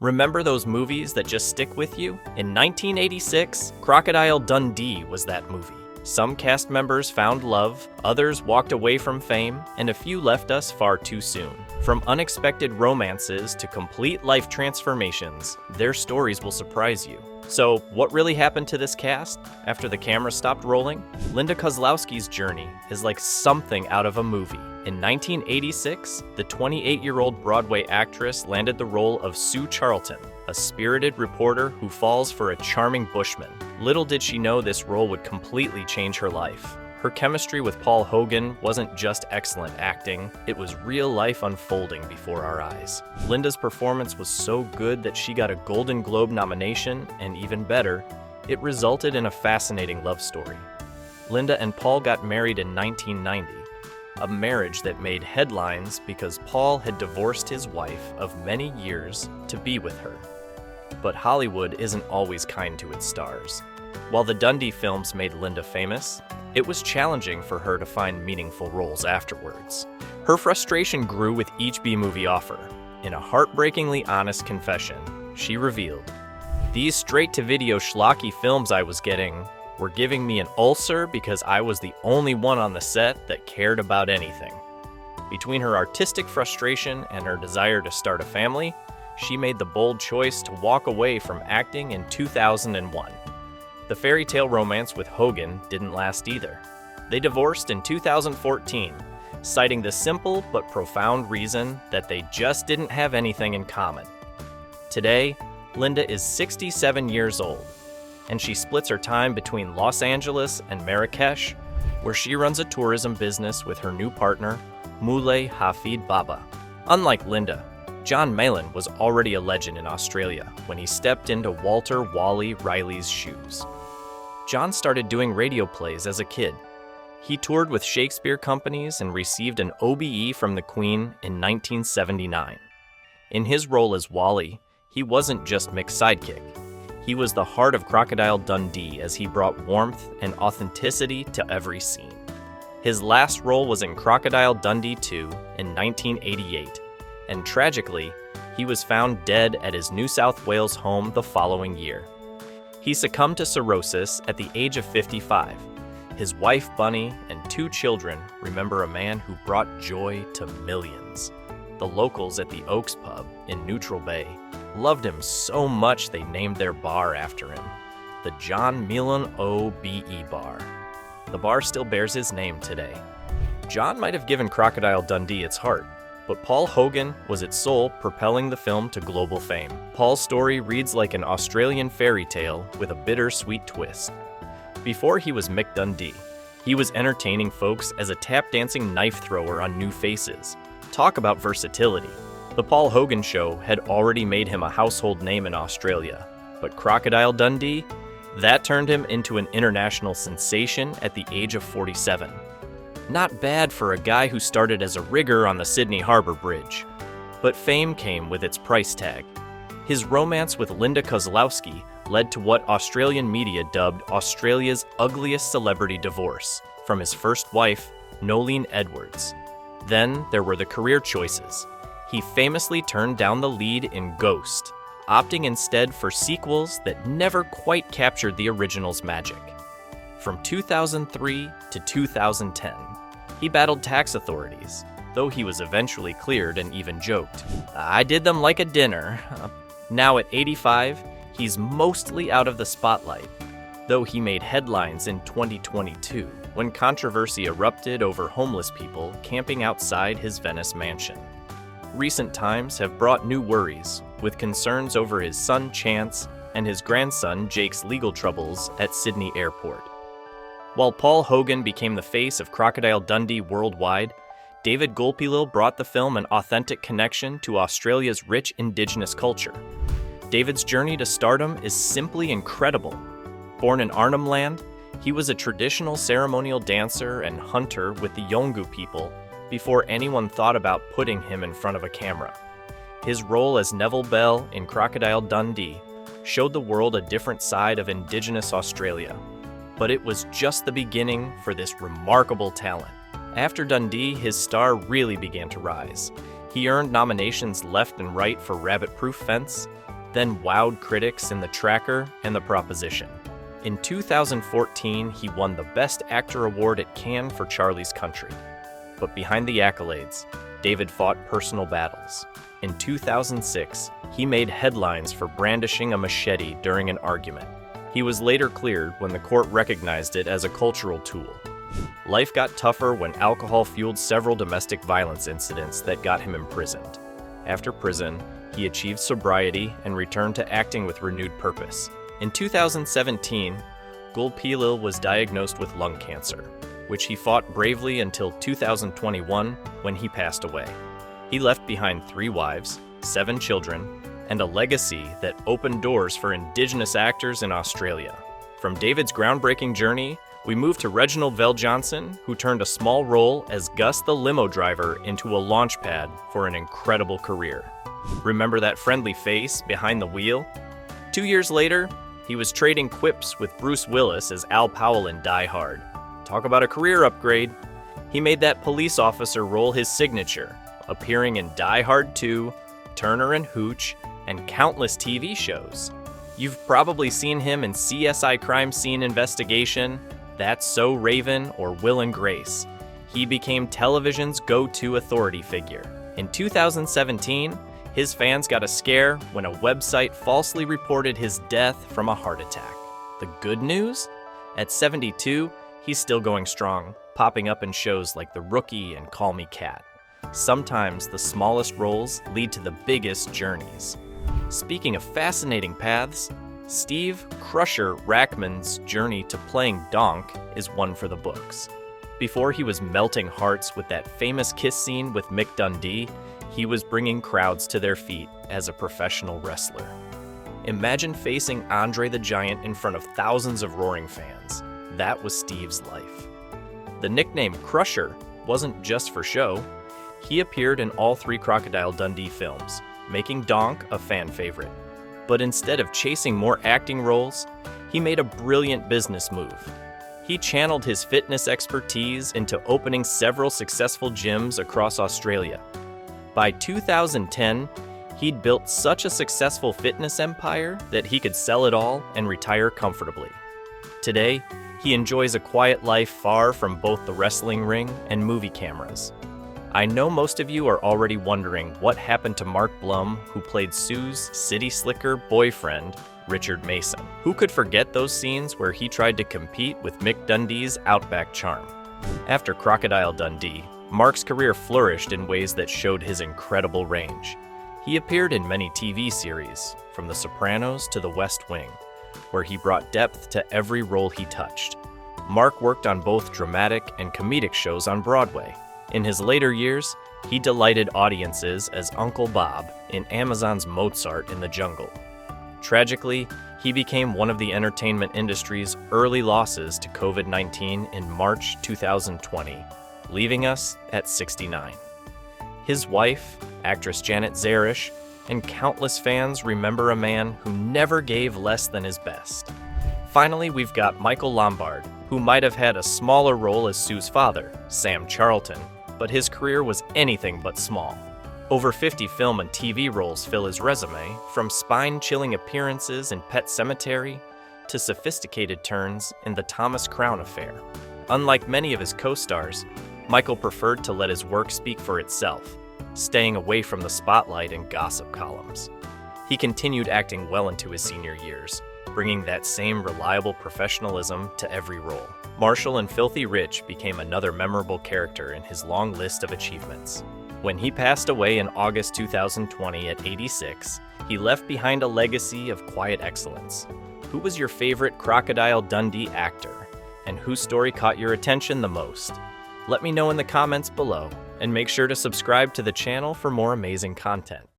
Remember those movies that just stick with you? In 1986, Crocodile Dundee was that movie. Some cast members found love, others walked away from fame, and a few left us far too soon. From unexpected romances to complete life transformations, their stories will surprise you. So, what really happened to this cast after the camera stopped rolling? Linda Kozlowski's journey is like something out of a movie. In 1986, the 28-year-old Broadway actress landed the role of Sue Charlton, a spirited reporter who falls for a charming bushman. Little did she know this role would completely change her life. Her chemistry with Paul Hogan wasn't just excellent acting, it was real life unfolding before our eyes. Linda's performance was so good that she got a Golden Globe nomination, and even better, it resulted in a fascinating love story. Linda and Paul got married in 1990, a marriage that made headlines because Paul had divorced his wife of many years to be with her. But Hollywood isn't always kind to its stars. While the Dundee films made Linda famous, it was challenging for her to find meaningful roles afterwards. Her frustration grew with each B-movie offer. In a heartbreakingly honest confession, she revealed, "These straight-to-video schlocky films I was getting were giving me an ulcer because I was the only one on the set that cared about anything." Between her artistic frustration and her desire to start a family, she made the bold choice to walk away from acting in 2001. The fairy tale romance with Hogan didn't last either. They divorced in 2014, citing the simple but profound reason that they just didn't have anything in common. Today, Linda is 67 years old, and she splits her time between Los Angeles and Marrakesh, where she runs a tourism business with her new partner, Moulay Hafid Baba. Unlike Linda, John Mayall was already a legend in Australia when he stepped into Walter Wally Riley's shoes. John started doing radio plays as a kid. He toured with Shakespeare companies and received an OBE from the Queen in 1979. In his role as Wally, he wasn't just Mick's sidekick. He was the heart of Crocodile Dundee as he brought warmth and authenticity to every scene. His last role was in Crocodile Dundee 2 in 1988, and tragically, he was found dead at his New South Wales home the following year. He succumbed to cirrhosis at the age of 55. His wife, Bunny, and 2 children remember a man who brought joy to millions. The locals at the Oaks Pub in Neutral Bay loved him so much they named their bar after him, the John Milan OBE Bar. The bar still bears his name today. John might have given Crocodile Dundee its heart, but Paul Hogan was its soul, propelling the film to global fame. Paul's story reads like an Australian fairy tale with a bittersweet twist. Before he was Mick Dundee, he was entertaining folks as a tap-dancing knife thrower on New Faces. Talk about versatility. The Paul Hogan Show had already made him a household name in Australia, but Crocodile Dundee, that turned him into an international sensation at the age of 47. Not bad for a guy who started as a rigger on the Sydney Harbour Bridge. But fame came with its price tag. His romance with Linda Kozlowski led to what Australian media dubbed Australia's ugliest celebrity divorce from his first wife, Nolene Edwards. Then there were the career choices. He famously turned down the lead in Ghost, opting instead for sequels that never quite captured the original's magic. From 2003 to 2010, he battled tax authorities, though he was eventually cleared and even joked, "I did them like a dinner." Now at 85, he's mostly out of the spotlight, though he made headlines in 2022 when controversy erupted over homeless people camping outside his Venice mansion. Recent times have brought new worries, with concerns over his son Chance and his grandson Jake's legal troubles at Sydney Airport. While Paul Hogan became the face of Crocodile Dundee worldwide, David Gulpilil brought the film an authentic connection to Australia's rich Indigenous culture. David's journey to stardom is simply incredible. Born in Arnhem Land, he was a traditional ceremonial dancer and hunter with the Yolngu people before anyone thought about putting him in front of a camera. His role as Neville Bell in Crocodile Dundee showed the world a different side of Indigenous Australia. But it was just the beginning for this remarkable talent. After Dundee, his star really began to rise. He earned nominations left and right for Rabbit Proof Fence, then wowed critics in The Tracker and The Proposition. In 2014, he won the Best Actor award at Cannes for Charlie's Country. But behind the accolades, David fought personal battles. In 2006, he made headlines for brandishing a machete during an argument. He was later cleared when the court recognized it as a cultural tool. Life got tougher when alcohol fueled several domestic violence incidents that got him imprisoned. After prison, he achieved sobriety and returned to acting with renewed purpose. In 2017, Gulpilil was diagnosed with lung cancer, which he fought bravely until 2021 when he passed away. He left behind 3 wives, 7 children, and a legacy that opened doors for Indigenous actors in Australia. From David's groundbreaking journey, we move to Reginald VelJohnson, who turned a small role as Gus the limo driver into a launch pad for an incredible career. Remember that friendly face behind the wheel? 2 years later, he was trading quips with Bruce Willis as Al Powell in Die Hard. Talk about a career upgrade. He made that police officer role his signature, appearing in Die Hard 2, Turner and Hooch, and countless TV shows. You've probably seen him in CSI Crime Scene Investigation, That's So Raven, or Will and Grace. He became television's go-to authority figure. In 2017, his fans got a scare when a website falsely reported his death from a heart attack. The good news? At 72, he's still going strong, popping up in shows like The Rookie and Call Me Kat. Sometimes the smallest roles lead to the biggest journeys. Speaking of fascinating paths, Steve "Crusher" Rackman's journey to playing Donk is one for the books. Before he was melting hearts with that famous kiss scene with Mick Dundee, he was bringing crowds to their feet as a professional wrestler. Imagine facing Andre the Giant in front of thousands of roaring fans. That was Steve's life. The nickname Crusher wasn't just for show. He appeared in all 3 Crocodile Dundee films, making Donk a fan favorite. But instead of chasing more acting roles, he made a brilliant business move. He channeled his fitness expertise into opening several successful gyms across Australia. By 2010, he'd built such a successful fitness empire that he could sell it all and retire comfortably. Today, he enjoys a quiet life far from both the wrestling ring and movie cameras. I know most of you are already wondering what happened to Mark Blum, who played Sue's city slicker boyfriend, Richard Mason. Who could forget those scenes where he tried to compete with Mick Dundee's outback charm? After Crocodile Dundee, Mark's career flourished in ways that showed his incredible range. He appeared in many TV series, from The Sopranos to The West Wing, where he brought depth to every role he touched. Mark worked on both dramatic and comedic shows on Broadway. In his later years, he delighted audiences as Uncle Bob in Amazon's Mozart in the Jungle. Tragically, he became one of the entertainment industry's early losses to COVID-19 in March 2020, leaving us at 69. His wife, actress Janet Zarish, and countless fans remember a man who never gave less than his best. Finally, we've got Michael Lombard, who might have had a smaller role as Sue's father, Sam Charlton, but his career was anything but small. Over 50 film and TV roles fill his resume, from spine-chilling appearances in Pet Sematary to sophisticated turns in The Thomas Crown Affair. Unlike many of his co-stars, Michael preferred to let his work speak for itself, staying away from the spotlight and gossip columns. He continued acting well into his senior years, bringing that same reliable professionalism to every role. Marshall in Filthy Rich became another memorable character in his long list of achievements. When he passed away in August 2020 at 86, he left behind a legacy of quiet excellence. Who was your favorite Crocodile Dundee actor, and whose story caught your attention the most? Let me know in the comments below, and make sure to subscribe to the channel for more amazing content.